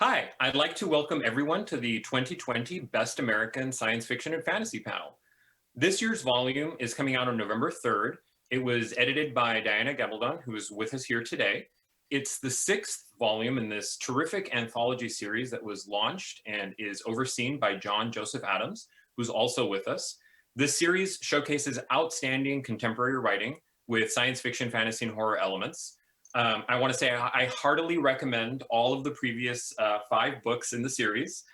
Hi, I'd like to welcome everyone to the 2020 Best American Science Fiction and Fantasy panel. This year's volume is coming out on November 3rd. It was edited by Diana Gabaldon, who is with us here today. It's the sixth volume in this terrific anthology series that was launched and is overseen by John Joseph Adams, who's also with us. This series showcases outstanding contemporary writing with science fiction, fantasy, and horror elements. I want to say I heartily recommend all of the previous 5 books in the series,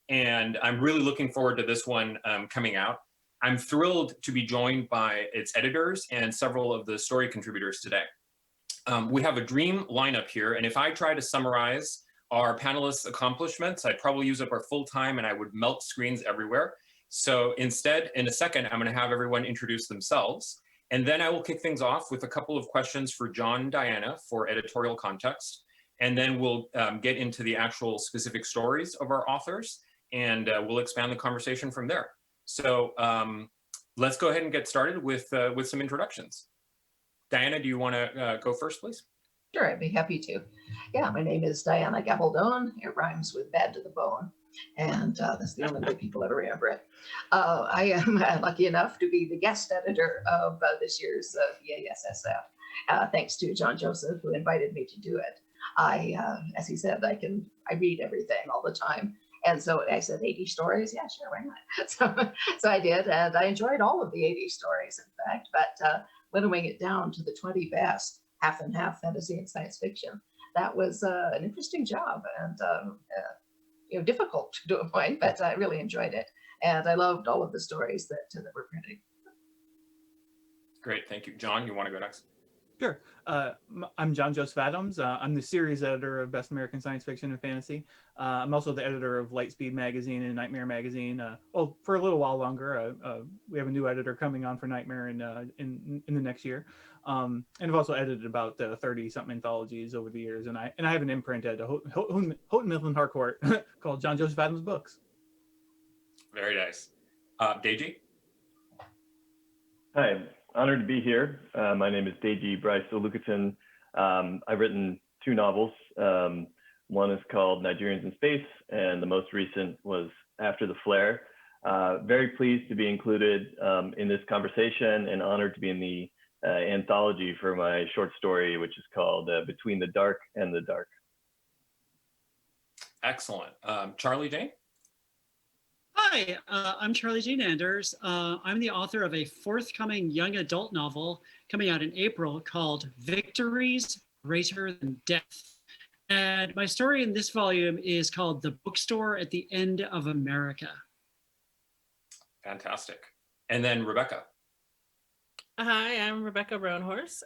and I'm really looking forward to this one coming out. I'm thrilled to be joined by its editors and several of the story contributors today. We have a dream lineup here, and if I try to summarize our panelists' accomplishments, I'd probably use up our full time and I would melt screens everywhere. So instead, in a second, I'm going to have everyone introduce themselves. And then I will kick things off with a couple of questions for John and Diana for editorial context. And then we'll get into the actual specific stories of our authors, and we'll expand the conversation from there. So let's go ahead and get started with some introductions. Diana, do you want to go first, please? Sure, I'd be happy to. Yeah, my name is Diana Gabaldon. It rhymes with bad to the bone. And that's the only way people ever remember it. I am lucky enough to be the guest editor of this year's BASSF. Thanks to John Joseph, who invited me to do it. As he said, I read everything all the time. And so I said, 80 stories? Yeah, sure, why not? So I did, and I enjoyed all of the 80 stories, in fact, but winnowing it down to the 20 best, half and half fantasy and science fiction. That was an interesting job, and difficult to a point, but I really enjoyed it. And I loved all of the stories that were printed. Great, thank you. John, you want to go next? Sure. I'm John Joseph Adams. I'm the series editor of Best American Science Fiction and Fantasy. I'm also the editor of Lightspeed Magazine and Nightmare Magazine. Well, for a little while longer. We have a new editor coming on for Nightmare in the next year. And I've also edited about 30-something anthologies over the years. And I have an imprint at Houghton Mifflin Harcourt called John Joseph Adams Books. Very nice. Deji? Hi, honored to be here. My name is Deji Bryce Olukaton. I've written 2 novels. One is called Nigerians in Space, and the most recent was After the Flare. Very pleased to be included in this conversation and honored to be in the anthology for my short story, which is called Between the Dark and the Dark. Excellent. Charlie Jane? Hi, I'm Charlie Jean Anders. I'm the author of a forthcoming young adult novel coming out in April called Victories Greater Than Death. And my story in this volume is called The Bookstore at the End of America. Fantastic. And then Rebecca. Hi, I'm Rebecca Roanhorse.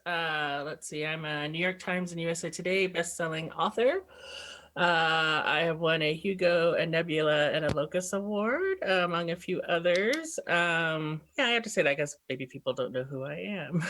Let's see, I'm a New York Times and USA Today best-selling author. I have won a Hugo, a Nebula, and a Locus Award, among a few others. Yeah, I have to say that because maybe people don't know who I am.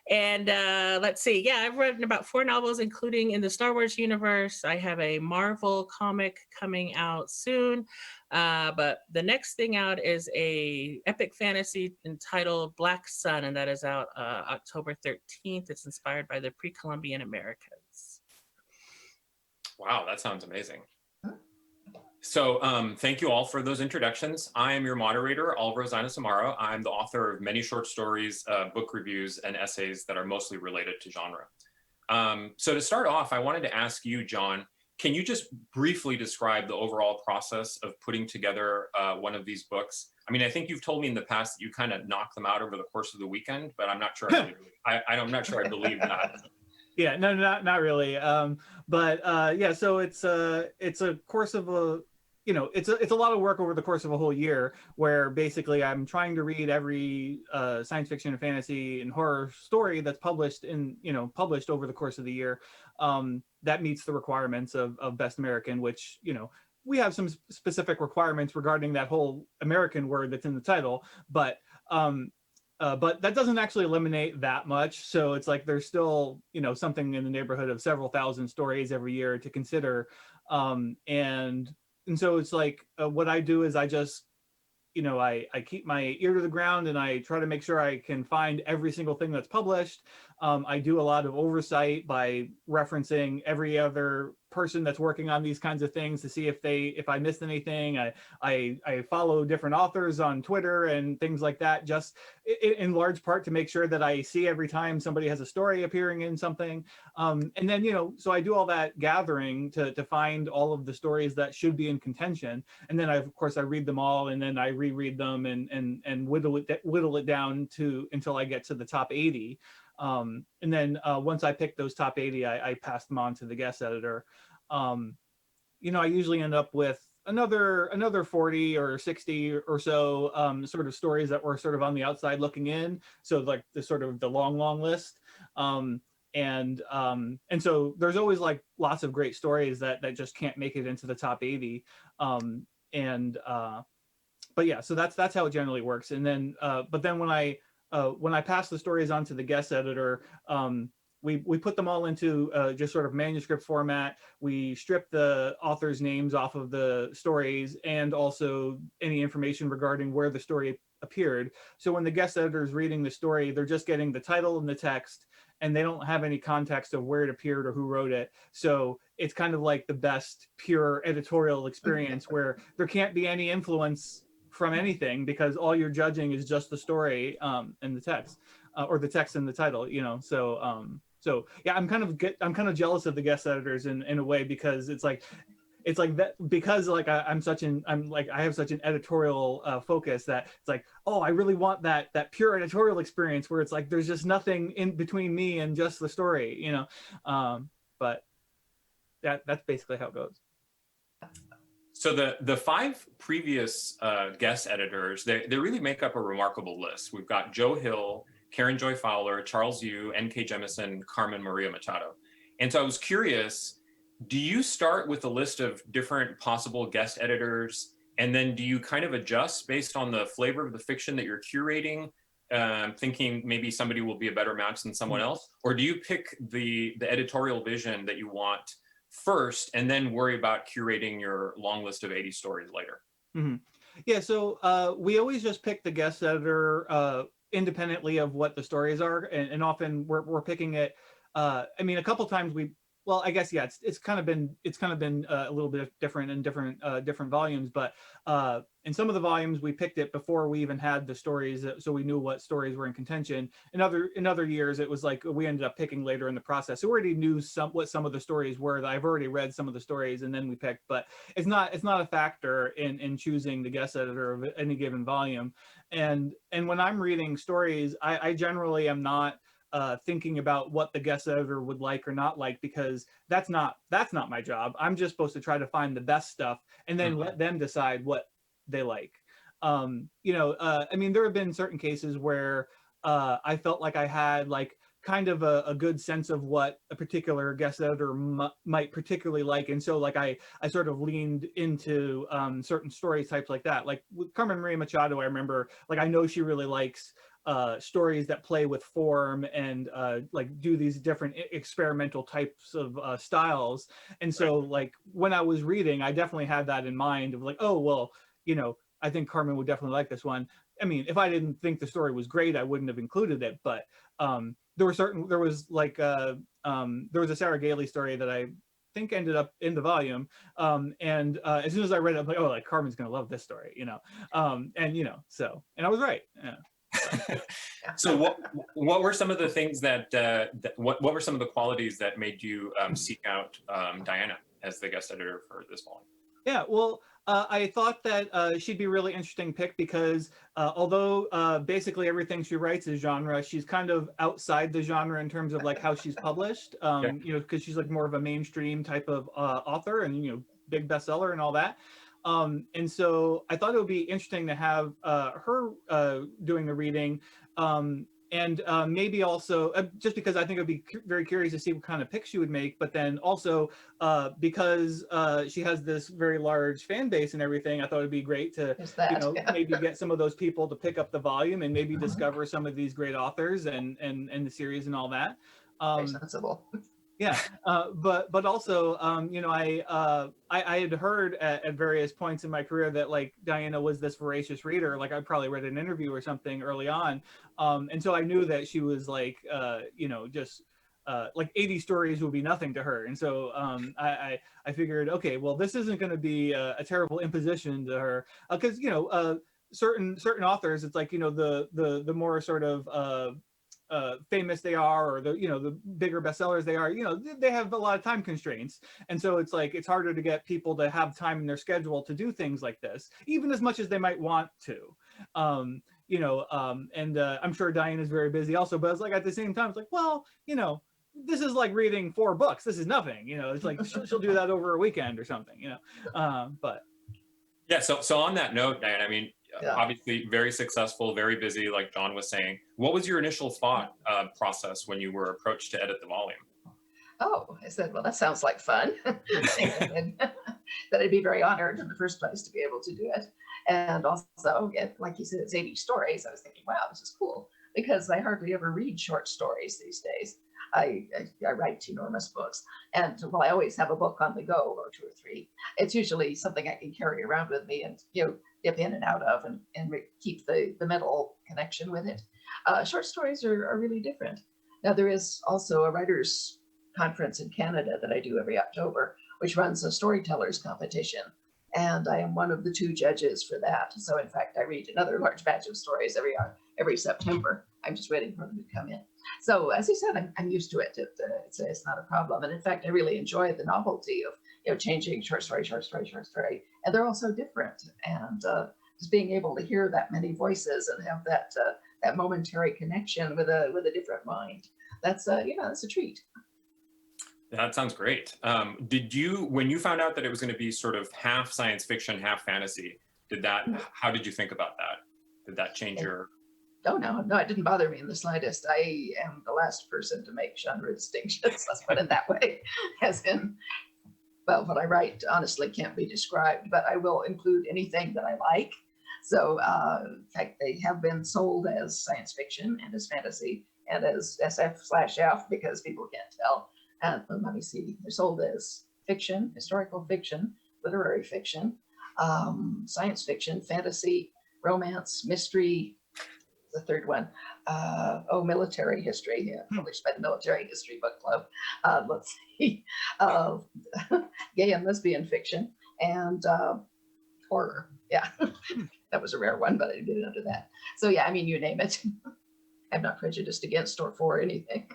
Let's see, yeah, I've written about 4 novels, including in the Star Wars universe. I have a Marvel comic coming out soon. But the next thing out is a epic fantasy entitled Black Sun, and that is out October 13th. It's inspired by the pre-Columbian Americas. Wow, that sounds amazing. So thank you all for those introductions. I am your moderator, Alvaro Zaina-Samaro. I'm the author of many short stories, book reviews, and essays that are mostly related to genre. So to start off, I wanted to ask you, John, can you just briefly describe the overall process of putting together one of these books? I mean, I think you've told me in the past that you kind of knock them out over the course of the weekend, but I'm not sure I'm not sure I believe that. Yeah, no, not really. Yeah, so it's a course of it's a lot of work over the course of a whole year, where basically I'm trying to read every science fiction and fantasy and horror story that's published over the course of the year that meets the requirements of Best American, which we have some specific requirements regarding that whole American word that's in the title, but that doesn't actually eliminate that much. So it's like there's still, something in the neighborhood of several thousand stories every year to consider. And so it's like what I do is I just, I keep my ear to the ground and I try to make sure I can find every single thing that's published. I do a lot of oversight by referencing every other person that's working on these kinds of things to see if I missed anything. I follow different authors on Twitter and things like that, just in large part to make sure that I see every time somebody has a story appearing in something. And then, so I do all that gathering to find all of the stories that should be in contention. And then of course I read them all, and then I reread them and whittle it down until I get to the top 80. And then once I pick those top 80, I pass them on to the guest editor. I usually end up with another 40 or 60 or so sort of stories that were sort of on the outside looking in. So like the sort of the long list. And so there's always like lots of great stories that just can't make it into the top 80. But yeah, so that's how it generally works. And then, but then when I pass the stories on to the guest editor, we put them all into just sort of manuscript format. We strip the author's names off of the stories and also any information regarding where the story appeared. So when the guest editor is reading the story, they're just getting the title and the text, and they don't have any context of where it appeared or who wrote it. So it's kind of like the best pure editorial experience where there can't be any influence from anything, because all you're judging is just the story and the text, or the text and the title. So yeah, I'm kind of jealous of the guest editors in a way, because it's like that, because like I have such an editorial focus that it's like, oh, I really want that pure editorial experience where it's like there's just nothing in between me and just the story, but that's basically how it goes. So the 5 previous guest editors, they really make up a remarkable list. We've got Joe Hill, Karen Joy Fowler, Charles Yu, N.K. Jemisin, Carmen Maria Machado. And so I was curious, do you start with a list of different possible guest editors, and then do you kind of adjust based on the flavor of the fiction that you're curating, thinking maybe somebody will be a better match than someone else? Or do you pick the editorial vision that you want first and then worry about curating your long list of 80 stories later? Mm-hmm. Yeah, so we always just pick the guest editor independently of what the stories are, and often we're picking it. I mean, a couple times I guess yeah, it's kind of been a little bit different in different volumes, but in some of the volumes we picked it before we even had the stories, so we knew what stories were in contention. In other years, it was like we ended up picking later in the process. So we already knew what some of the stories were. I've already read some of the stories, and then we picked. But it's not a factor in choosing the guest editor of any given volume. And when I'm reading stories, I generally am not thinking about what the guest editor would like or not like, because that's not my job. I'm just supposed to try to find the best stuff and then let them decide what they like. I mean, there have been certain cases where I felt like I had like kind of a good sense of what a particular guest editor might particularly like, and so like I sort of leaned into certain story types like that. Like with Carmen Maria Machado, I remember like I know she really likes stories that play with form and like do these different experimental types of styles. And so like when I was reading, I definitely had that in mind of like, oh, well, I think Carmen would definitely like this one. I mean, if I didn't think the story was great, I wouldn't have included it. But there was a Sarah Gailey story that I think ended up in the volume. And as soon as I read it, I'm like, oh, like Carmen's going to love this story, and I was right. Yeah. So what were some of the things what were some of the qualities that made you seek out Diana as the guest editor for this volume? Yeah, well, I thought that she'd be a really interesting pick because although basically everything she writes is genre, she's kind of outside the genre in terms of like how she's published, because she's like more of a mainstream type of author and, big bestseller and all that. And so I thought it would be interesting to have her doing the reading, and maybe also just because I think I'd be very curious to see what kind of picks she would make, but then also because she has this very large fan base and everything, I thought it'd be great to maybe get some of those people to pick up the volume and maybe discover some of these great authors and the series and all that. Very sensible. Yeah, but also, I had heard at various points in my career that like Diana was this voracious reader. Like I probably read an interview or something early on, and so I knew that she was like, just like 80 stories would be nothing to her. And so I figured, okay, well, this isn't going to be a terrible imposition to her, because certain authors, it's like, the more sort of famous they are, or the bigger bestsellers they are, they have a lot of time constraints, and so it's like it's harder to get people to have time in their schedule to do things like this, even as much as they might want to. And I'm sure Diane is very busy also, but it's like at the same time, it's like, well, this is like reading 4 books. This is nothing. It's like she'll do that over a weekend or something. But yeah. So on that note, Diane, I mean, Yeah. obviously very successful, very busy, like John was saying. What was your initial thought process when you were approached to edit the volume? Oh, I said, well, that sounds like fun. And that I'd be very honored in the first place to be able to do it. And also, like you said, it's 80 stories. I was thinking, wow, this is cool, because I hardly ever read short stories these days. I write enormous books, and well, I always have a book on the go, or 2 or 3. It's usually something I can carry around with me and dip in and out of, and keep the mental connection with it. Short stories are really different. Now, there is also a writers' conference in Canada that I do every October, which runs a storytellers competition, and I am one of the 2 judges for that. So, in fact, I read another large batch of stories every September. I'm just waiting for them to come in. So, as I said, I'm used to it. It's not a problem. And in fact, I really enjoy the novelty of changing short story, and they're all so different. And just being able to hear that many voices and have that momentary connection with a different mind, that's that's a treat. That sounds great. When you found out that it was going to be sort of half science fiction, half fantasy, how did you think about that? Did that change your? Oh, no, it didn't bother me in the slightest. I am the last person to make genre distinctions, let's put it that way. As in, well, what I write honestly can't be described, but I will include anything that I like. So, in fact, they have been sold as science fiction and as fantasy and as SF/F, because people can't tell. And let me see, they're sold as fiction, historical fiction, literary fiction, science fiction, fantasy, romance, mystery. The third one, military history, published by the Military History Book Club. Let's see, gay and lesbian fiction, and horror. Yeah, that was a rare one, but I didn't get it under that. So yeah, I mean, you name it. I'm not prejudiced against or for anything.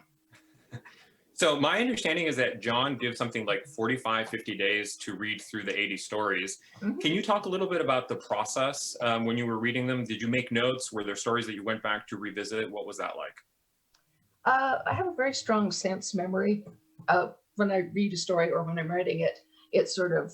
So my understanding is that John gives something like 45, 50 days to read through the 80 stories. Mm-hmm. Can you talk a little bit about the process when you were reading them? Did you make notes? Were there stories that you went back to revisit? What was that like? I have a very strong sense memory. When I read a story or when I'm writing it, it sort of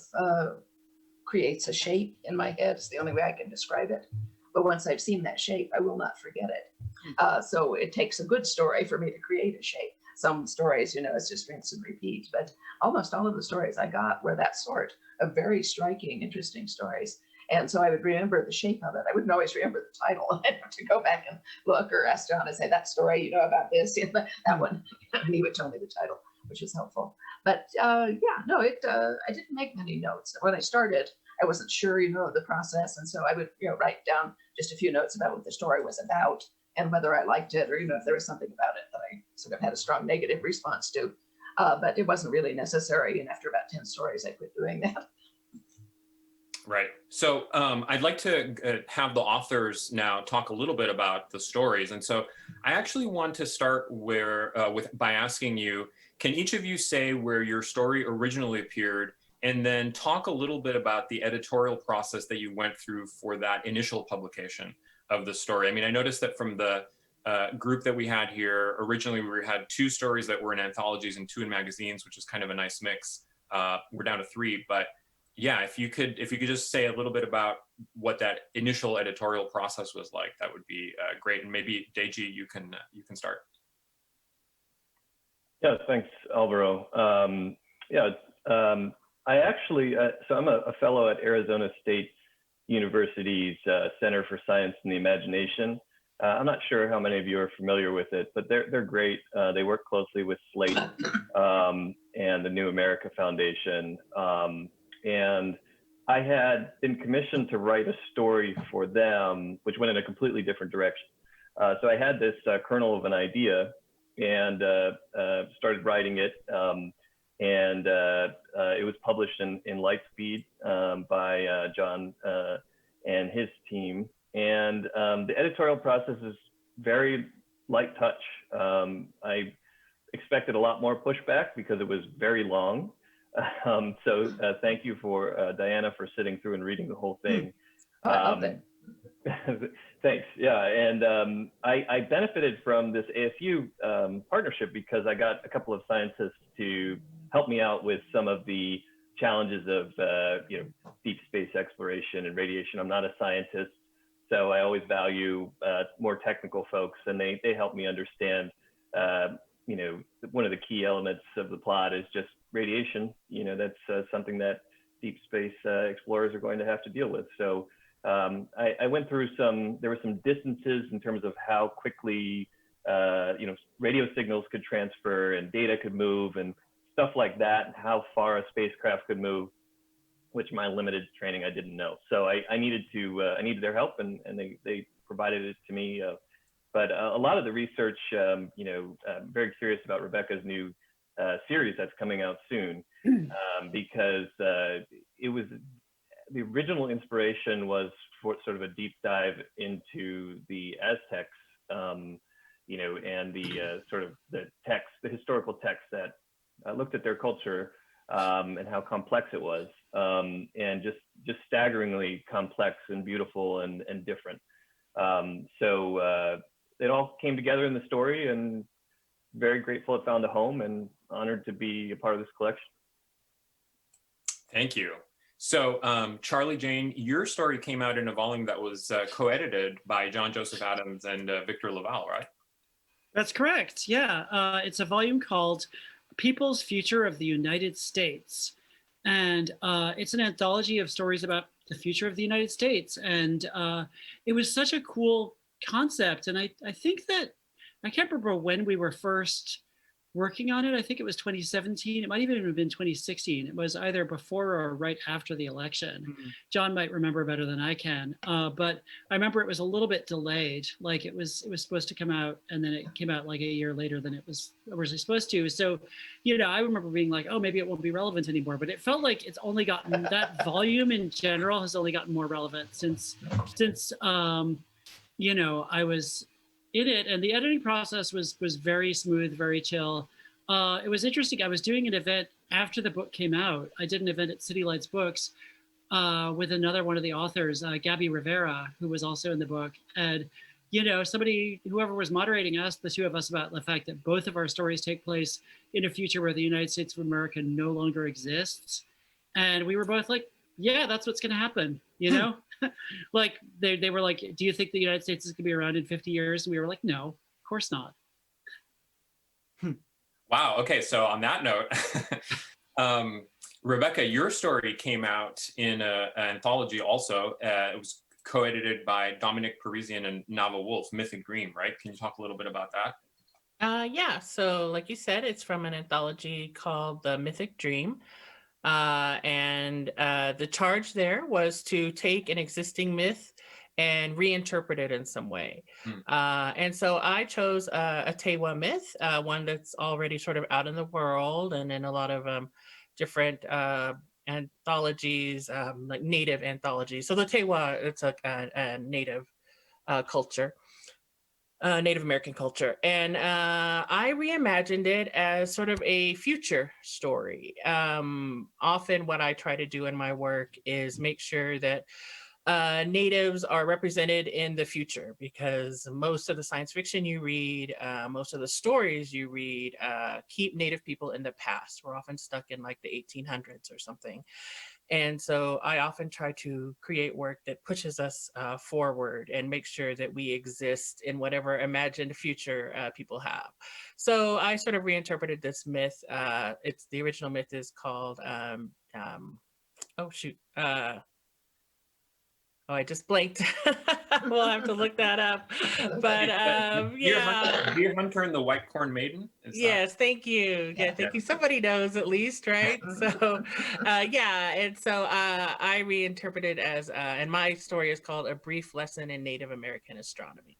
creates a shape in my head. It's the only way I can describe it. But once I've seen that shape, I will not forget it. So it takes a good story for me to create a shape. Some stories, it's just rinse and repeat, but almost all of the stories I got were that sort of very striking, interesting stories. And so I would remember the shape of it. I wouldn't always remember the title. I'd have to go back and look or ask John and say, that story, about this, that one. And he would tell me the title, which was helpful. But I didn't make many notes. When I started, I wasn't sure, of the process. And so I would, write down just a few notes about what the story was about, and whether I liked it, or if there was something about it that I sort of had a strong negative response to. But it wasn't really necessary. And after about 10 stories, I quit doing that. Right. So I'd like to have the authors now talk a little bit about the stories. And so I actually want to start by asking you, can each of you say where your story originally appeared, and then talk a little bit about the editorial process that you went through for that initial publication of the story? I mean, I noticed that from the group that we had here, originally we had 2 stories that were in anthologies and 2 in magazines, which is kind of a nice mix. We're down to 3, but yeah, if you could just say a little bit about what that initial editorial process was like, that would be great. And maybe Deji, you can start. Yeah, thanks, Alvaro. I actually, so I'm a fellow at Arizona State University's Center for Science and the Imagination. I'm not sure how many of you are familiar with it, but they're great. They work closely with Slate and the New America Foundation. And I had been commissioned to write a story for them, which went in a completely different direction. So I had this kernel of an idea and started writing it. And it was published in Lightspeed by John and his team. And the editorial process is very light touch. I expected a lot more pushback because it was very long. So thank you for Diana for sitting through and reading the whole thing. Oh, I love it. Thanks. Yeah, and I benefited from this ASU partnership because I got a couple of scientists to help me out with some of the challenges of deep space exploration and radiation. I'm not a scientist, so I always value more technical folks, and they help me understand. One of the key elements of the plot is just radiation. That's something that deep space explorers are going to have to deal with. So I went through there were some distances in terms of how quickly, radio signals could transfer and data could move and stuff like that, and how far a spacecraft could move, which my limited training I didn't know. So I needed their help, and they provided it to me. But a lot of the research, I'm very curious about Rebecca's new series that's coming out soon, because it was, the original inspiration was for sort of a deep dive into the Aztecs, and the sort of the historical text that looked at their culture and how complex it was, and just staggeringly complex and beautiful and different. So it all came together in the story, and very grateful it found a home, and honored to be a part of this collection. Thank you. So Charlie Jane, your story came out in a volume that was co-edited by John Joseph Adams and Victor Laval, right? That's correct. Yeah, it's a volume called People's Future of the United States. And it's an anthology of stories about the future of the United States. And it was such a cool concept. And I think that, I can't remember when we were first working on it. I think it was 2017. It might even have been 2016. It was either before or right after the election. Mm-hmm. John might remember better than I can. But I remember it was a little bit delayed. Like it was supposed to come out, and then it came out like a year later than it was originally supposed to. So, I remember being like, oh, maybe it won't be relevant anymore. But it felt like it's only gotten, that volume in general has only gotten more relevant since I was in it, and the editing process was very smooth, very chill. It was interesting. I was doing an event after the book came out. I did an event at City Lights Books with another one of the authors, Gabby Rivera, who was also in the book. And, whoever was moderating asked the two of us about the fact that both of our stories take place in a future where the United States of America no longer exists. And we were both like, yeah, that's what's going to happen, Like they were like, do you think the United States is going to be around in 50 years? And we were like, no, of course not. Wow. Okay. So on that note, Rebecca, your story came out in an anthology also. It was co-edited by Dominic Parisian and Nava Wolf, Mythic Dream, right? Can you talk a little bit about that? Yeah. So like you said, it's from an anthology called The Mythic Dream. And the charge there was to take an existing myth and reinterpret it in some way. And so I chose a Tewa myth, one that's already sort of out in the world and in a lot of different anthologies, like native anthologies. So the Tewa, it's a native culture. Native American culture. And I reimagined it as sort of a future story. Often what I try to do in my work is make sure that natives are represented in the future, because most of the science fiction you read, most of the stories you read keep native people in the past. We're often stuck in like the 1800s or something. And so I often try to create work that pushes us forward and make sure that we exist in whatever imagined future people have. So I sort of reinterpreted this myth. The original myth is called, I just blanked. We'll have to look that up. But yeah. Deer Hunter and the White Corn Maiden? Yes, thank you. Yeah, thank you. Somebody knows at least, right? So and so I reinterpreted as, and my story is called A Brief Lesson in Native American Astronomy.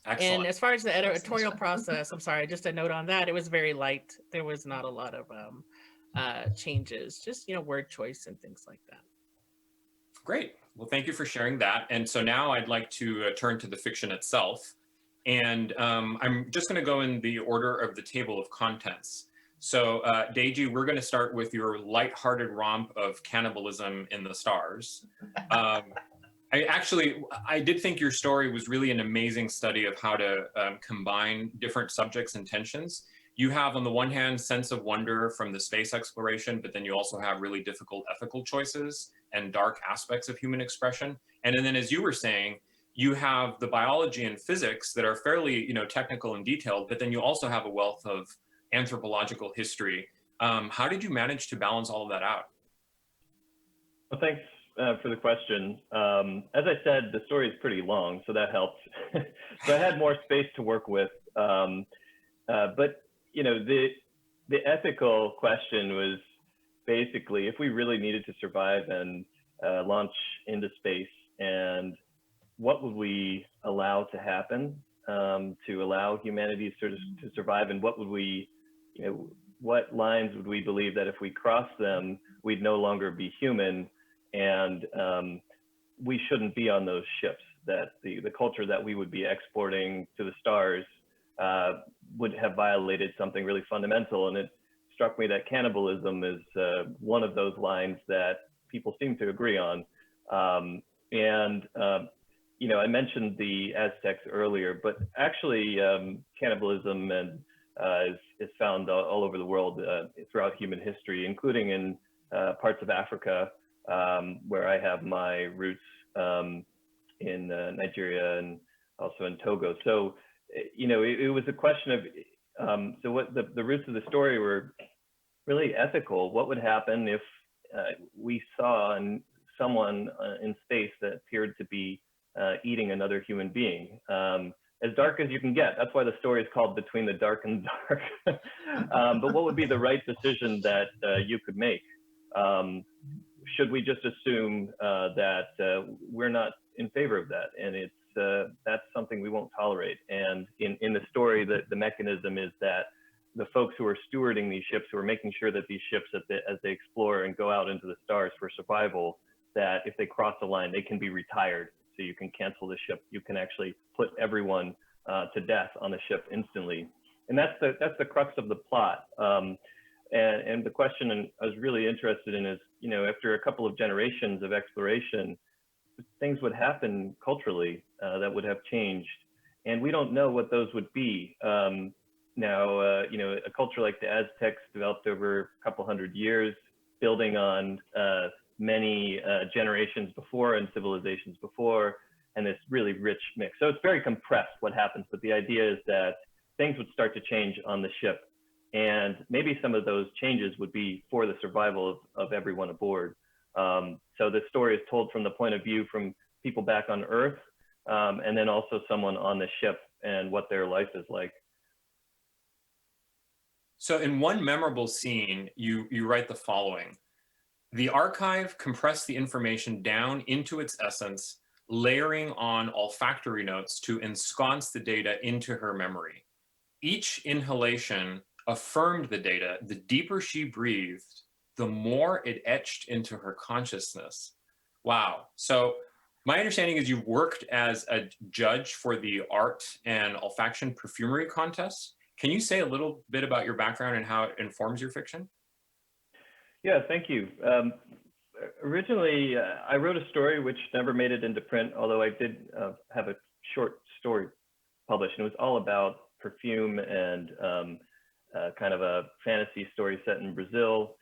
Excellent. And as far as the editorial process, I'm sorry, just a note on that. It was very light. There was not a lot of changes, just, word choice and things like that. Great. Well, thank you for sharing that. And so now I'd like to turn to the fiction itself. And I'm just going to go in the order of the table of contents. So, Deji, we're going to start with your lighthearted romp of cannibalism in the stars. I did think your story was really an amazing study of how to combine different subjects and tensions. You have, on the one hand, sense of wonder from the space exploration, but then you also have really difficult ethical choices and dark aspects of human expression. And then, as you were saying, you have the biology and physics that are fairly, technical and detailed, but then you also have a wealth of anthropological history. How did you manage to balance all of that out? Well, thanks for the question. As I said, the story is pretty long, so that helps. So I had more space to work with. But the ethical question was basically if we really needed to survive and launch into space, and what would we allow to happen to allow humanity to survive, and what would we, what lines would we believe that if we crossed them, we'd no longer be human, and we shouldn't be on those ships, that the culture that we would be exporting to the stars would have violated something really fundamental. And it struck me that cannibalism is one of those lines that people seem to agree on. I mentioned the Aztecs earlier, but actually cannibalism is found all over the world throughout human history, including in parts of Africa, where I have my roots in Nigeria and also in Togo. So, it was a question of, so what the roots of the story were really ethical. What would happen if we saw someone in space that appeared to be eating another human being? As dark as you can get. That's why the story is called Between the Dark and Dark. But what would be the right decision that you could make? Should we just assume that we're not in favor of that? And that's something we won't tolerate. And in the story, the mechanism is that the folks who are stewarding these ships, who are making sure that these ships, as they explore and go out into the stars for survival, that if they cross the line, they can be retired. So you can cancel the ship. You can actually put everyone to death on the ship instantly. And that's the crux of the plot. And the question I was really interested in is, after a couple of generations of exploration, things would happen culturally that would have changed. And we don't know what those would be. Now, a culture like the Aztecs developed over a couple hundred years, building on many generations before and civilizations before, and this really rich mix. So it's very compressed what happens, but the idea is that things would start to change on the ship. And maybe some of those changes would be for the survival of everyone aboard. So the story is told from the point of view from people back on Earth, and then also someone on the ship and what their life is like. So in one memorable scene, you write the following: the archive compressed the information down into its essence, layering on olfactory notes to ensconce the data into her memory. Each inhalation affirmed the data. The deeper she breathed, the more it etched into her consciousness. Wow. So my understanding is you've worked as a judge for the art and olfaction perfumery contest. Can you say a little bit about your background and how it informs your fiction? Yeah, thank you. Originally, I wrote a story which never made it into print, although I did have a short story published, and it was all about perfume and kind of a fantasy story set in Brazil.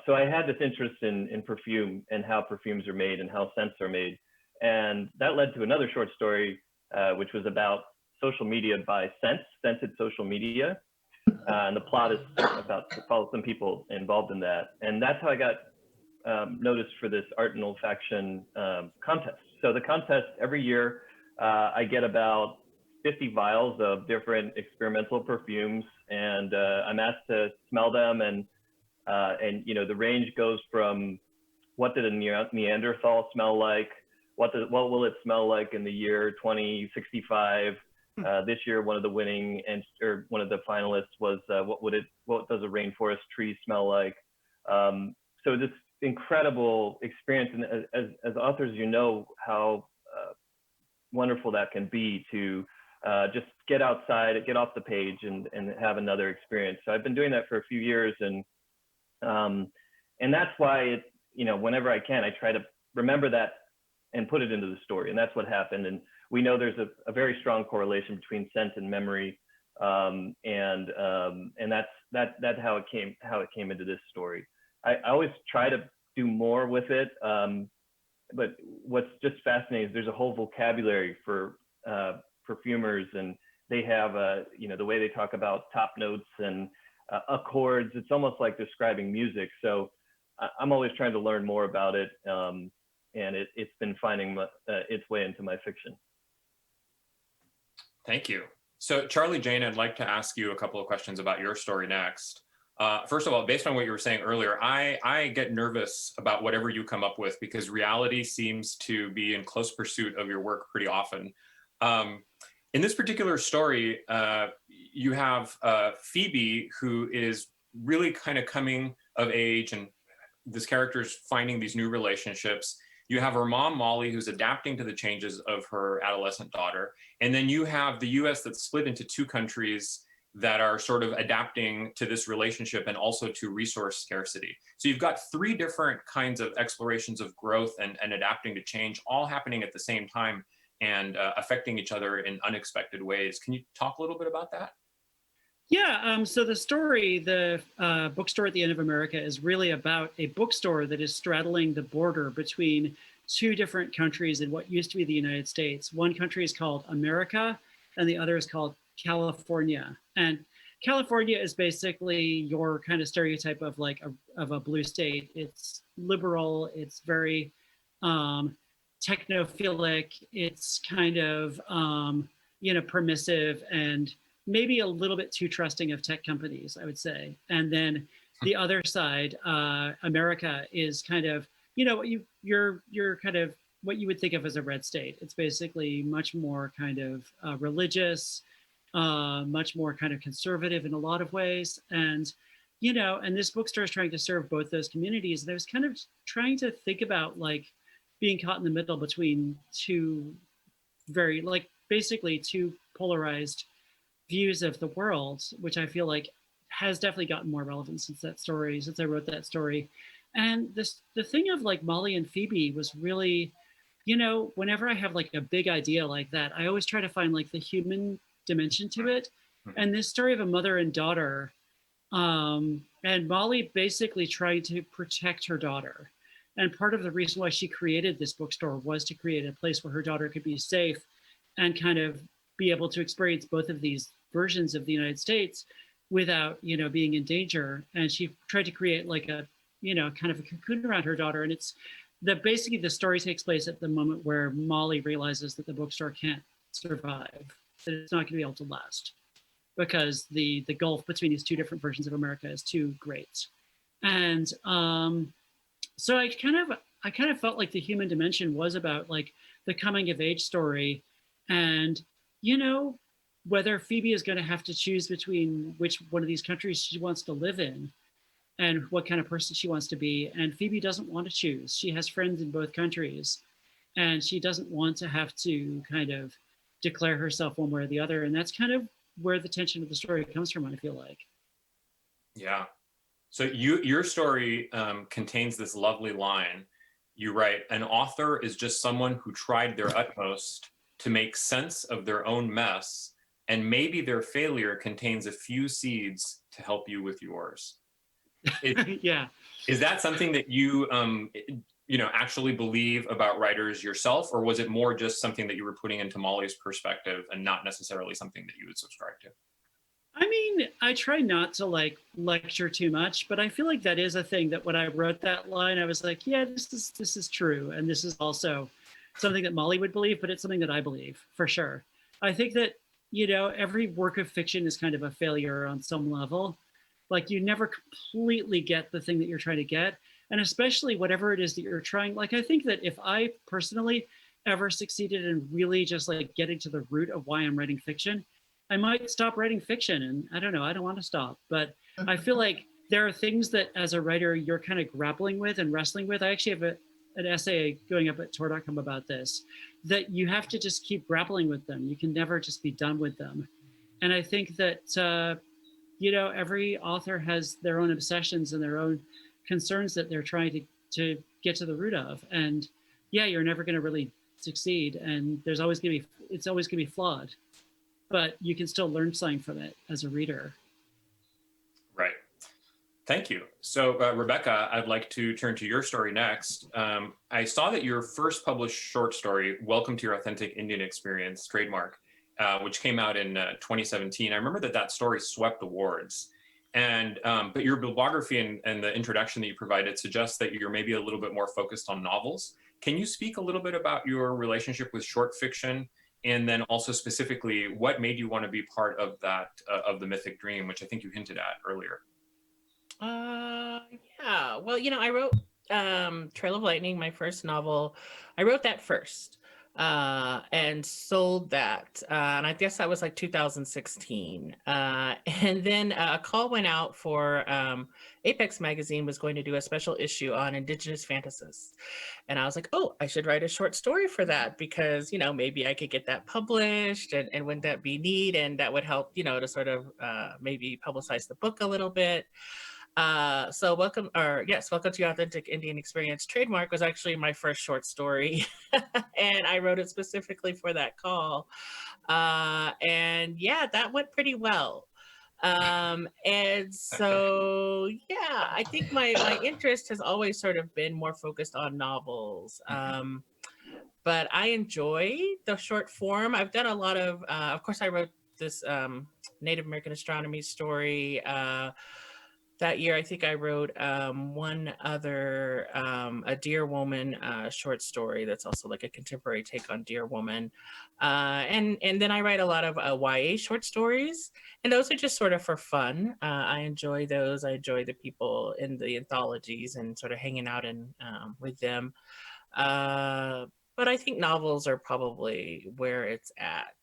So I had this interest in perfume and how perfumes are made and how scents are made. And that led to another short story, which was about social media by scents, scented social media. And the plot is about to follow some people involved in that. And that's how I got noticed for this art and olfaction contest. So the contest, every year, I get about 50 vials of different experimental perfumes, and I'm asked to smell them, and the range goes from what did a Neanderthal smell like, what will it smell like in the year 2065, This year, one of the winning or one of the finalists was what does a rainforest tree smell like? So this incredible experience, and as authors, you know how wonderful that can be to just get outside, get off the page, and have another experience. So I've been doing that for a few years, and that's why whenever I can, I try to remember that and put it into the story, and that's what happened. And we know there's a very strong correlation between scent and memory, and that's how it came into this story. I always try to do more with it, but what's just fascinating is there's a whole vocabulary for perfumers, and they have the way they talk about top notes and accords. It's almost like describing music. So I'm always trying to learn more about it, and it's been finding its way into my fiction. Thank you. So Charlie Jane, I'd like to ask you a couple of questions about your story next. First of all, based on what you were saying earlier, I get nervous about whatever you come up with because reality seems to be in close pursuit of your work pretty often. In this particular story, you have Phoebe, who is really kind of coming of age, and this character is finding these new relationships. You have her mom, Molly, who's adapting to the changes of her adolescent daughter. And then you have the US that's split into two countries that are sort of adapting to this relationship and also to resource scarcity. So you've got three different kinds of explorations of growth and adapting to change, all happening at the same time and affecting each other in unexpected ways. Can you talk a little bit about that? Yeah, so the story, the bookstore at the end of America, is really about a bookstore that is straddling the border between two different countries in what used to be the United States. One country is called America, and the other is called California. And California is basically your kind of stereotype of like of a blue state. It's liberal, it's very technophilic, it's kind of permissive, and maybe a little bit too trusting of tech companies, I would say. And then the other side, America, is kind of, you're kind of what you would think of as a red state. It's basically much more kind of religious, much more kind of conservative in a lot of ways. And, and this bookstore is trying to serve both those communities. And I was kind of trying to think about like being caught in the middle between two very, like basically two polarized views of the world, which I feel like has definitely gotten more relevant since I wrote that story. And the thing of like Molly and Phoebe was really, whenever I have like a big idea like that, I always try to find like the human dimension to it. And this story of a mother and daughter, and Molly basically trying to protect her daughter. And part of the reason why she created this bookstore was to create a place where her daughter could be safe and kind of be able to experience both of these versions of the United States without, being in danger. And she tried to create like a, kind of a cocoon around her daughter. And it's basically the story takes place at the moment where Molly realizes that the bookstore can't survive, that it's not going to be able to last because the gulf between these two different versions of America is too great. And so I kind of felt like the human dimension was about like the coming of age story, and whether Phoebe is going to have to choose between which one of these countries she wants to live in and what kind of person she wants to be. And Phoebe doesn't want to choose. She has friends in both countries, and she doesn't want to have to kind of declare herself one way or the other. And that's kind of where the tension of the story comes from, I feel like. Yeah. So your story contains this lovely line. You write, an author is just someone who tried their utmost to make sense of their own mess, and maybe their failure contains a few seeds to help you with yours. Yeah. Is that something that you actually believe about writers yourself, or was it more just something that you were putting into Molly's perspective and not necessarily something that you would subscribe to? I mean, I try not to like lecture too much, but I feel like that is a thing that when I wrote that line, I was like, yeah, this is true. And this is also something that Molly would believe, but it's something that I believe for sure. I think that, every work of fiction is kind of a failure on some level. Like you never completely get the thing that you're trying to get. And especially whatever it is that you're trying. Like, I think that if I personally ever succeeded in really just like getting to the root of why I'm writing fiction, I might stop writing fiction. And I don't know, I don't want to stop, but I feel like there are things that as a writer, you're kind of grappling with and wrestling with. I actually have an essay going up at Tor.com about this, that you have to just keep grappling with them. You can never just be done with them. And I think that, you know, every author has their own obsessions and their own concerns that they're trying to get to the root of. And yeah, you're never going to really succeed. And it's always going to be flawed, but you can still learn something from it as a reader. Right. Thank you. So Rebecca, I'd like to turn to your story next. I saw that your first published short story, Welcome to Your Authentic Indian Experience, trademark, which came out in 2017. I remember that story swept awards. And but your bibliography and the introduction that you provided suggests that you're maybe a little bit more focused on novels. Can you speak a little bit about your relationship with short fiction, and then also specifically what made you want to be part of that of the Mythic Dream, which I think you hinted at earlier? Yeah. Well, you know, I wrote Trail of Lightning, my first novel. I wrote that first and sold that. And I guess that was like 2016. And then a call went out for Apex Magazine was going to do a special issue on Indigenous fantasists. And I was like, oh, I should write a short story for that because, you know, maybe I could get that published and wouldn't that be neat? And that would help, you know, to sort of maybe publicize the book a little bit. So Welcome to Your Authentic Indian Experience, trademark, was actually my first short story. And I wrote it specifically for that call. And yeah, that went pretty well. And so, yeah, I think my interest has always sort of been more focused on novels. But I enjoy the short form. I've done a lot of course, I wrote this Native American astronomy story. That year, I think I wrote one other, a Dear Woman short story that's also like a contemporary take on Dear Woman. And then I write a lot of YA short stories, and those are just sort of for fun. I enjoy those. I enjoy the people in the anthologies and sort of hanging out with them. But I think novels are probably where it's at.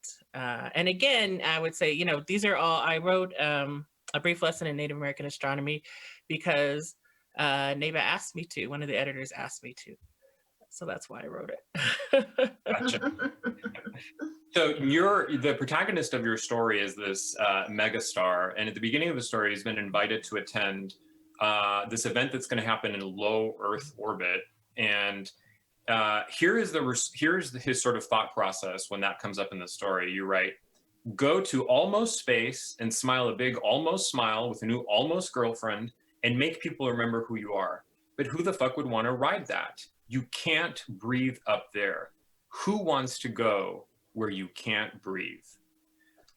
And again, I would say, you know, these are all, I wrote A Brief Lesson in Native American Astronomy because Neva asked me to, one of the editors asked me to. So that's why I wrote it. Gotcha. So the protagonist of your story is this megastar, and at the beginning of the story, he's been invited to attend this event that's going to happen in low Earth orbit. And here's his sort of thought process when that comes up in the story. You write, go to almost space and smile a big almost smile with a new almost girlfriend and make people remember who you are. But who the fuck would want to ride that? You can't breathe up there. Who wants to go where you can't breathe?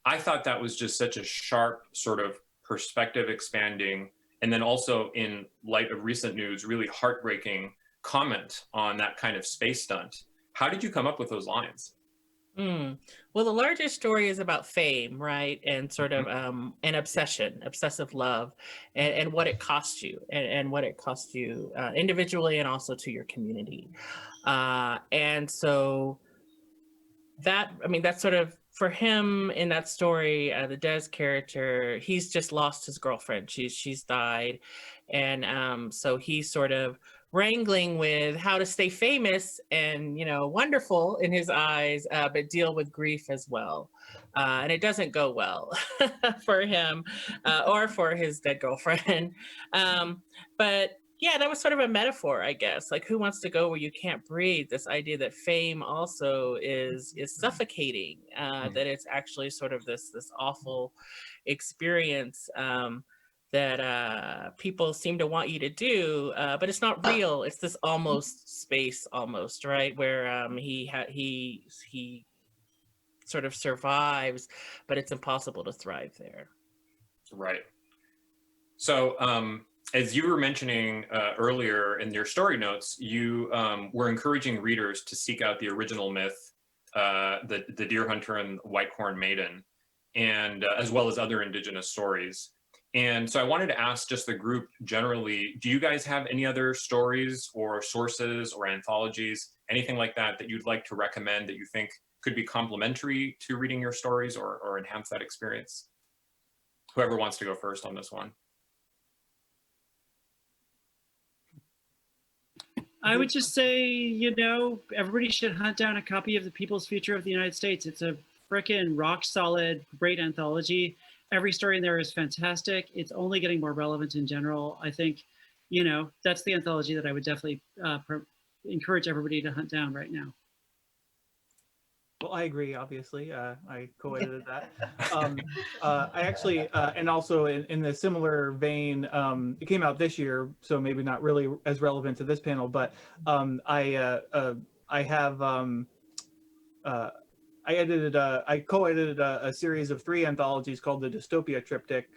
I thought that was just such a sharp sort of perspective expanding, and then also in light of recent news, really heartbreaking comment on that kind of space stunt. How did you come up with those lines? Well, the larger story is about fame, right? And sort of an obsession, obsessive love, and what it costs you, and what it costs you individually and also to your community. And so that, I mean, that's sort of, for him in that story, the Des character, he's just lost his girlfriend. She's died. And so he's sort of wrangling with how to stay famous and, you know, wonderful in his eyes, but deal with grief as well. And it doesn't go well for him or for his dead girlfriend. But yeah, that was sort of a metaphor, I guess. Like, who wants to go where you can't breathe? This idea that fame also is suffocating, that it's actually sort of this awful experience that people seem to want you to do, but it's not real. It's this almost space, almost, right? Where he sort of survives, but it's impossible to thrive there. Right. So as you were mentioning earlier in your story notes, you were encouraging readers to seek out the original myth, the Deer Hunter and White Corn Maiden, and as well as other indigenous stories. And so I wanted to ask just the group generally, do you guys have any other stories or sources or anthologies, anything like that, that you'd like to recommend that you think could be complementary to reading your stories or enhance that experience? Whoever wants to go first on this one. I would just say, you know, everybody should hunt down a copy of The People's Future of the United States. It's a frickin' rock solid, great anthology. Every story in there is fantastic. It's only getting more relevant in general. I think, you know, that's the anthology that I would definitely encourage everybody to hunt down right now. Well, I agree, obviously. I co-edited that. I actually, and also in the similar vein, it came out this year, so maybe not really as relevant to this panel, but I co-edited a series of 3 anthologies called the Dystopia Triptych.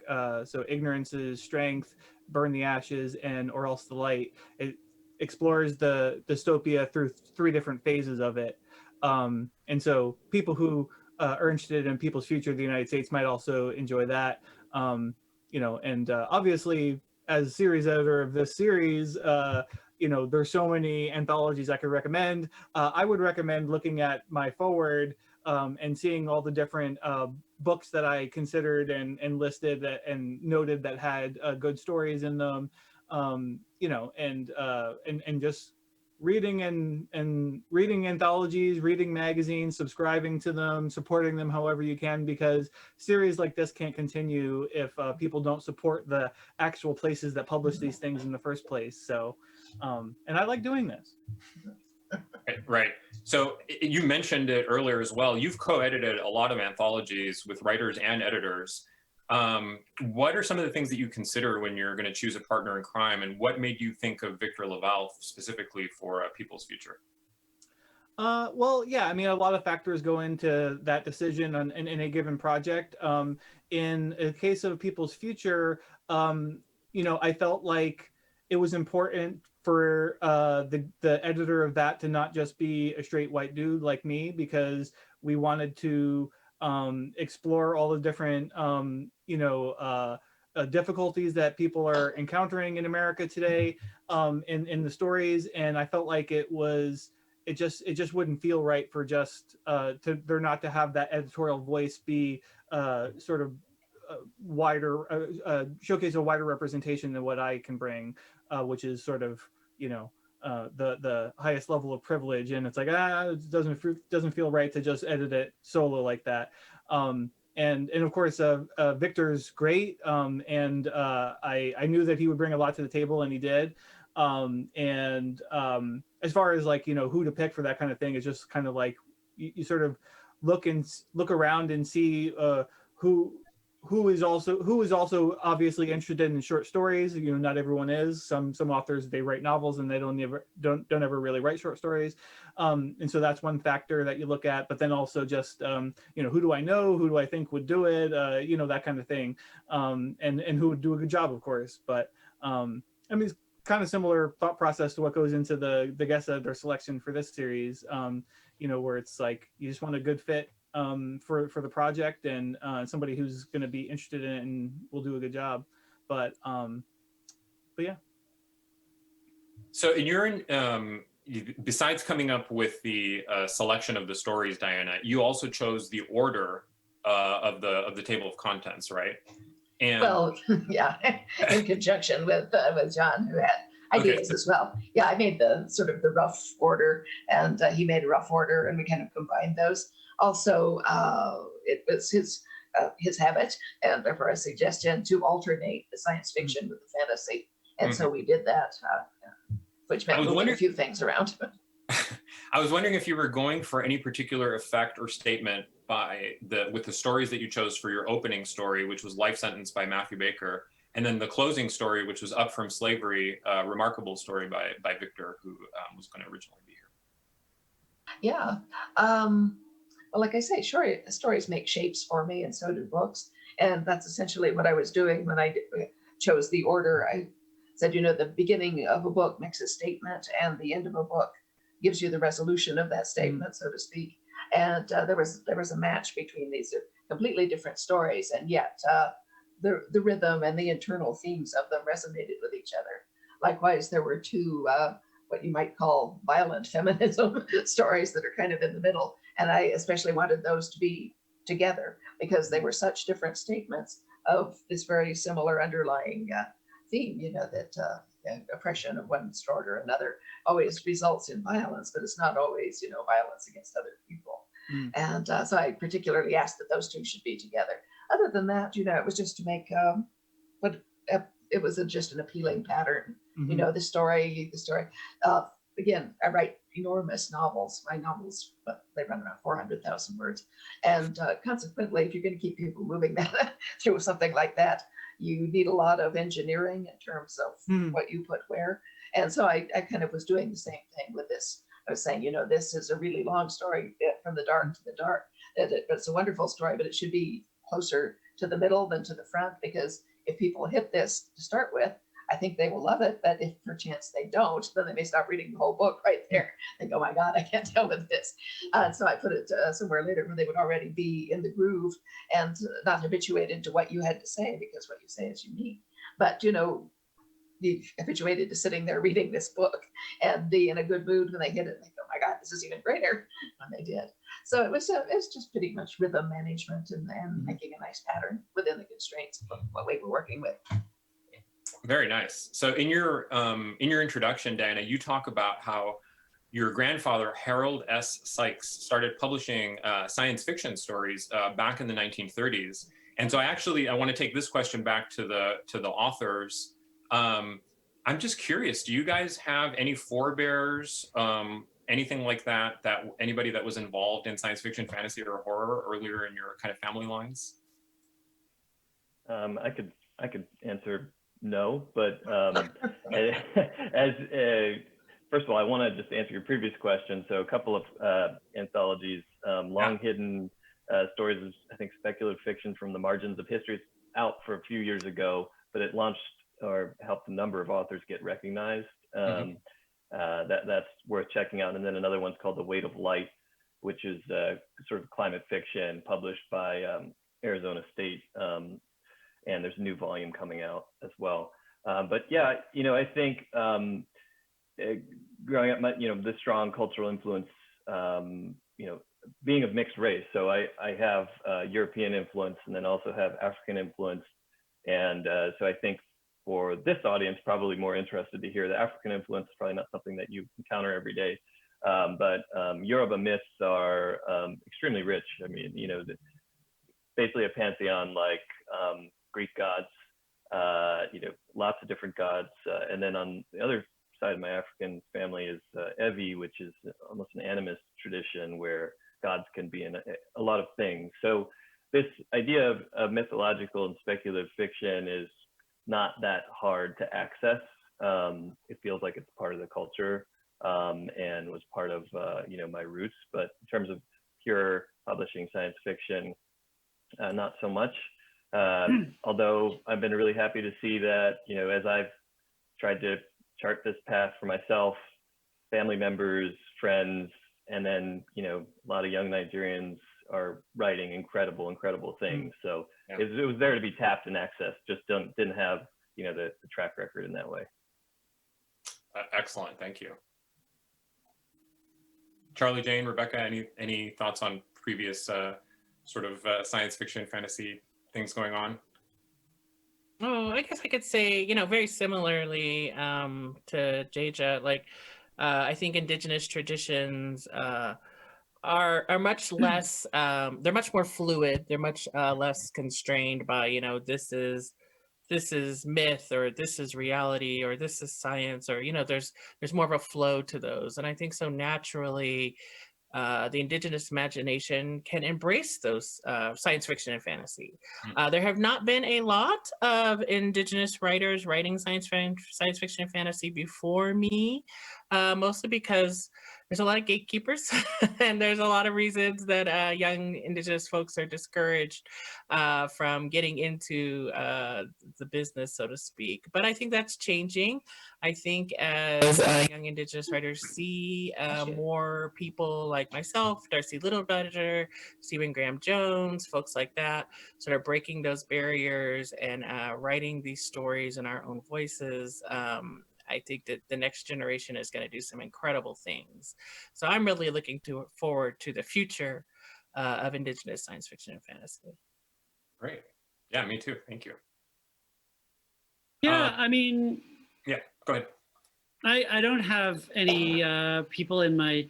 So Ignorance is Strength, Burn the Ashes, and Or Else the Light. It explores the dystopia through 3 different phases of it. And so people who are interested in people's future of the United States might also enjoy that. You know, and obviously, as series editor of this series, you know, there's so many anthologies I could recommend. I would recommend looking at my forward and seeing all the different books that I considered and listed and noted that had good stories in them. You know, and just reading and reading anthologies, reading magazines, subscribing to them, supporting them however you can, because series like this can't continue if people don't support the actual places that publish these things in the first place. So, and I like doing this. Right. So you mentioned it earlier as well. You've co-edited a lot of anthologies with writers and editors. What are some of the things that you consider when you're going to choose a partner in crime, and what made you think of Victor LaValle specifically for People's Future? Well, yeah, I mean, a lot of factors go into that decision in a given project. In the case of People's Future, you know, I felt like it was important for the editor of that to not just be a straight white dude like me, because we wanted to explore all the different, you know, difficulties that people are encountering in America today in the stories. And I felt like it just wouldn't feel right for just there not to have that editorial voice be sort of wider, showcase a wider representation than what I can bring, which is sort of, you know, the highest level of privilege. And it's like, it doesn't feel right to just edit it solo like that. And of course, Victor's great, and I knew that he would bring a lot to the table, and he did. As far as, like, you know, who to pick for that kind of thing, it's just kind of like you sort of look around and see who is also obviously interested in short stories. You know, not everyone is. Some authors, they write novels and they don't ever really write short stories. And so that's one factor that you look at. But then also just you know, who do I know? Who do I think would do it? You know, that kind of thing. And who would do a good job, of course. But I mean, it's kind of similar thought process to what goes into the guest editor selection for this series. You know, where it's like you just want a good fit for the project, and somebody who's going to be interested in it and will do a good job. But yeah. So besides coming up with the selection of the stories, Diana, you also chose the order of the table of contents, right? And well, yeah, in conjunction with John, who had ideas as well. Yeah, I made the sort of the rough order, and he made a rough order, and we kind of combined those. Also, it was his habit, and therefore a suggestion, to alternate the science fiction with the fantasy, and so we did that, which meant moving a few things around. I was wondering if you were going for any particular effect or statement with the stories that you chose for your opening story, which was Life Sentence by Matthew Baker, and then the closing story, which was Up from Slavery, a remarkable story by Victor, who was going to originally be here. Yeah. Well, like I say, stories make shapes for me, and so do books. And that's essentially what I was doing when I chose the order. I said, you know, the beginning of a book makes a statement, and the end of a book gives you the resolution of that statement, so to speak. And there was a match between these completely different stories, and yet the rhythm and the internal themes of them resonated with each other. Likewise, there were two what you might call violent feminism stories that are kind of in the middle. And I especially wanted those to be together because they were such different statements of this very similar underlying theme, you know, that oppression of one sort or another always results in violence, but it's not always, you know, violence against other people. And so I particularly asked that those two should be together. Other than that, you know, it was just to make it was just an appealing pattern. You know, the story. Again, I write enormous novels. My novels, they run around 400,000 words. And consequently, if you're going to keep people moving that through something like that, you need a lot of engineering in terms of what you put where. And so I kind of was doing the same thing with this. I was saying, you know, this is a really long story from the dark to the dark. It's a wonderful story, but it should be closer to the middle than to the front, because if people hit this to start with, I think they will love it. But if perchance they don't, then they may stop reading the whole book right there. They go, oh my God, I can't deal with this. So I put it somewhere later where they would already be in the groove and not habituated to what you had to say, because what you say is unique. But, you know, be habituated to sitting there reading this book and be in a good mood when they hit it. And they go, oh my God, this is even greater when they did. So it was just pretty much rhythm management and making a nice pattern within the constraints of what we were working with. Very nice. So in your introduction, Diana, you talk about how your grandfather, Harold S. Sykes, started publishing science fiction stories back in the 1930s. And so I want to take this question back to the authors. I'm just curious, do you guys have any forebears, anything like that anybody that was involved in science fiction, fantasy, or horror earlier in your kind of family lines? I could answer no, but first of all, I want to just answer your previous question. So a couple of anthologies, long hidden stories of, I think, speculative fiction from the margins of history. It's out for a few years ago, but it launched or helped a number of authors get recognized. That's worth checking out. And then another one's called The Weight of Light, which is sort of climate fiction published by Arizona State. And there's a new volume coming out as well. But yeah, you know, I think growing up, this strong cultural influence, you know, being of mixed race. So I have European influence and then also have African influence. And so I think for this audience, probably more interested to hear the African influence is probably not something that you encounter every day. But Yoruba myths are extremely rich. I mean, you know, basically a pantheon like Greek gods, you know, lots of different gods. And then on the other side of my African family is Evi, which is almost an animist tradition where gods can be in a lot of things. So this idea of mythological and speculative fiction is not that hard to access. It feels like it's part of the culture and was part of, you know, my roots. But in terms of pure publishing science fiction, not so much. Although I've been really happy to see that, you know, as I've tried to chart this path for myself, family members, friends, and then, you know, a lot of young Nigerians are writing incredible things. So it was there to be tapped and accessed, just didn't have, you know, the track record in that way. Excellent, thank you. Charlie, Jane, Rebecca, any thoughts on previous sort of science fiction, fantasy things going on? Oh, I guess I could say, you know, very similarly to Jaja, like I think indigenous traditions are much less, they're much more fluid. They're much less constrained by, you know, this is myth, or this is reality, or this is science, or, you know, there's more of a flow to those. And I think so naturally, the indigenous imagination can embrace those science fiction and fantasy. There have not been a lot of indigenous writers writing science fiction and fantasy before me, mostly because there's a lot of gatekeepers and there's a lot of reasons that young Indigenous folks are discouraged from getting into the business, so to speak. But I think that's changing. I think as young Indigenous writers see more people like myself, Darcy Littlebudger, Stephen Graham Jones, folks like that, sort of breaking those barriers and writing these stories in our own voices, I think that the next generation is going to do some incredible things. So I'm really looking forward to the future of Indigenous science fiction and fantasy. Great. Yeah, me too. Thank you. Yeah, I mean, yeah, go ahead. I don't have any people in my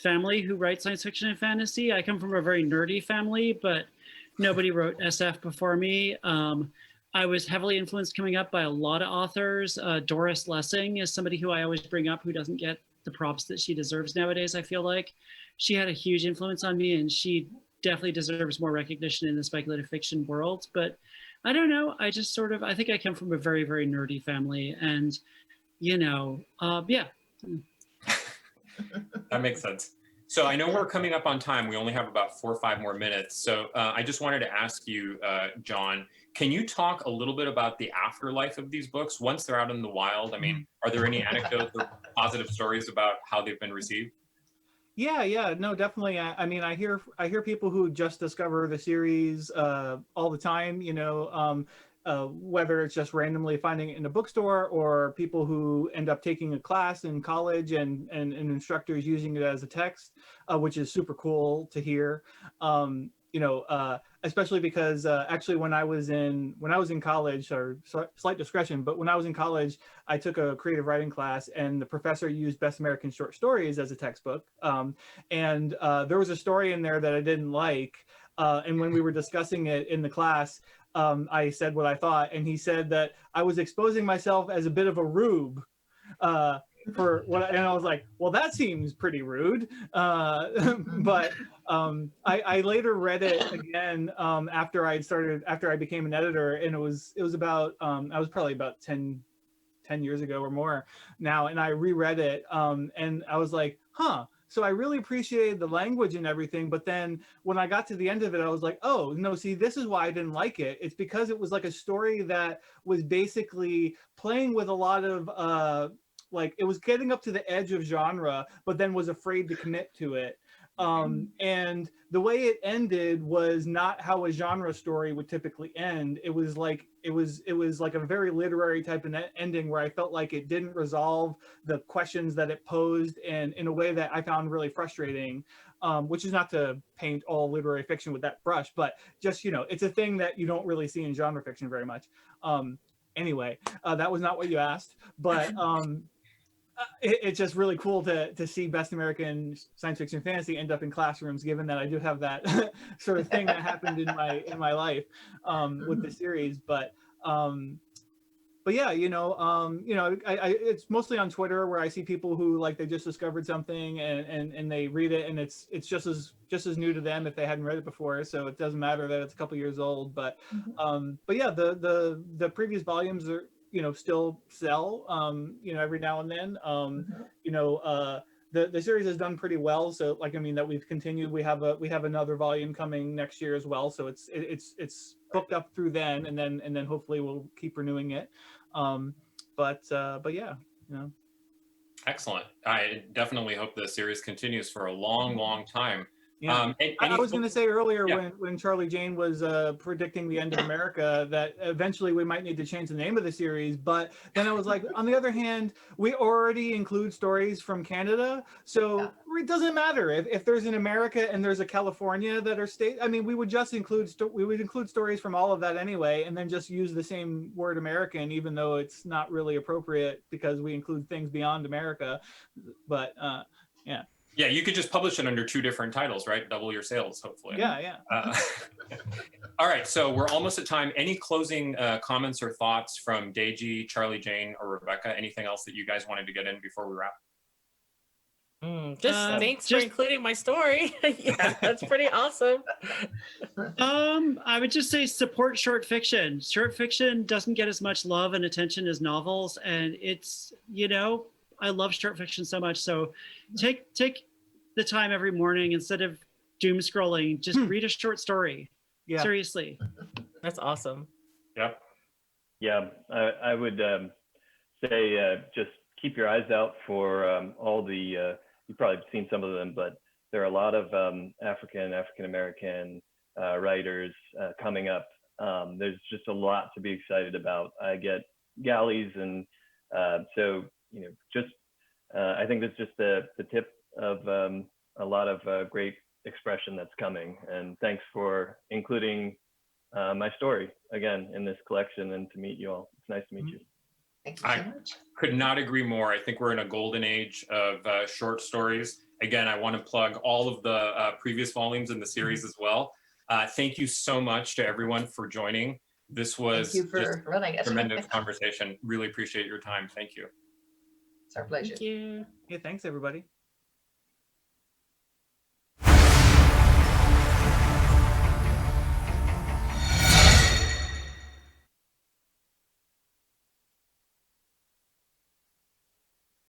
family who write science fiction and fantasy. I come from a very nerdy family, but nobody wrote SF before me. I was heavily influenced coming up by a lot of authors. Doris Lessing is somebody who I always bring up who doesn't get the props that she deserves nowadays, I feel like. She had a huge influence on me and she definitely deserves more recognition in the speculative fiction world. But I don't know, I just sort of, I think I come from a very, very nerdy family and, you know, yeah. That makes sense. So I know we're coming up on time. We only have about 4 or 5 more minutes. So I just wanted to ask you, John, can you talk a little bit about the afterlife of these books once they're out in the wild? I mean, are there any anecdotes or positive stories about how they've been received? Yeah, no, definitely. I mean, I hear people who just discover the series all the time, you know, whether it's just randomly finding it in a bookstore or people who end up taking a class in college and instructors using it as a text, which is super cool to hear. You know, especially because actually when I was in college, or slight discretion, but when I was in college, I took a creative writing class and the professor used Best American Short Stories as a textbook. And there was a story in there that I didn't like. And when we were discussing it in the class, I said what I thought, and he said that I was exposing myself as a bit of a rube for what, and I was like, well, that seems pretty rude. But I later read it again after I became an editor, and it was about I was probably about 10 years ago or more now, and I reread it and I was like, huh. So I really appreciated the language and everything, but then when I got to the end of it, I was like, oh, no, see, this is why I didn't like it. It's because it was like a story that was basically playing with a lot of, like, it was getting up to the edge of genre, but then was afraid to commit to it. And the way it ended was not how a genre story would typically end. It was like a very literary type of ending where I felt like it didn't resolve the questions that it posed, and in a way that I found really frustrating. Which is not to paint all literary fiction with that brush, but just, you know, it's a thing that you don't really see in genre fiction very much. Anyway, that was not what you asked, but it's just really cool to see Best American Science Fiction Fantasy end up in classrooms, given that I do have that sort of thing that happened in my life with the series. But yeah, you know, I it's mostly on Twitter where I see people who, like, they just discovered something and they read it, and it's just as new to them if they hadn't read it before. So it doesn't matter that it's a couple years old. But yeah, the previous volumes are, you know, still sell, you know, every now and then. You know, the series has done pretty well. So, like, I mean, that we've continued. We have another volume coming next year as well. So it's booked up through then, and then hopefully we'll keep renewing it. But yeah, you know. Excellent. I definitely hope the series continues for a long time. Yeah. I was going to say earlier, yeah, when Charlie Jane was predicting the end of America, that eventually we might need to change the name of the series. But then I was like, on the other hand, we already include stories from Canada. So it doesn't matter if there's an America and there's a California that are state. I mean, we would just include stories from all of that anyway, and then just use the same word American, even though it's not really appropriate because we include things beyond America. But yeah. Yeah, you could just publish it under 2 different titles, right? Double your sales, hopefully. Yeah. All right, so we're almost at time. Any closing comments or thoughts from Deji, Charlie Jane, or Rebecca? Anything else that you guys wanted to get in before we wrap? Thanks for including my story. Yeah, that's pretty awesome. I would just say support short fiction. Short fiction doesn't get as much love and attention as novels, and it's, you know, I love short fiction so much. So take the time every morning instead of doom scrolling. Just read a short story. Yeah. Seriously. That's awesome. Yep. Yeah, I would say just keep your eyes out for all the, you've probably seen some of them, but there are a lot of African American writers coming up. There's just a lot to be excited about. I get galleys, and so, you know, just I think that's just the tip of a lot of great expression that's coming. And thanks for including my story again in this collection, and to meet you all. It's nice to meet you. Thank you so much. Could not agree more. I think we're in a golden age of short stories. Again, I want to plug all of the previous volumes in the series as well. Thank you so much to everyone for joining. This was Thank you for just running it. tremendous conversation. Really appreciate your time. Thank you. It's our pleasure. Thank you. Yeah, thanks everybody.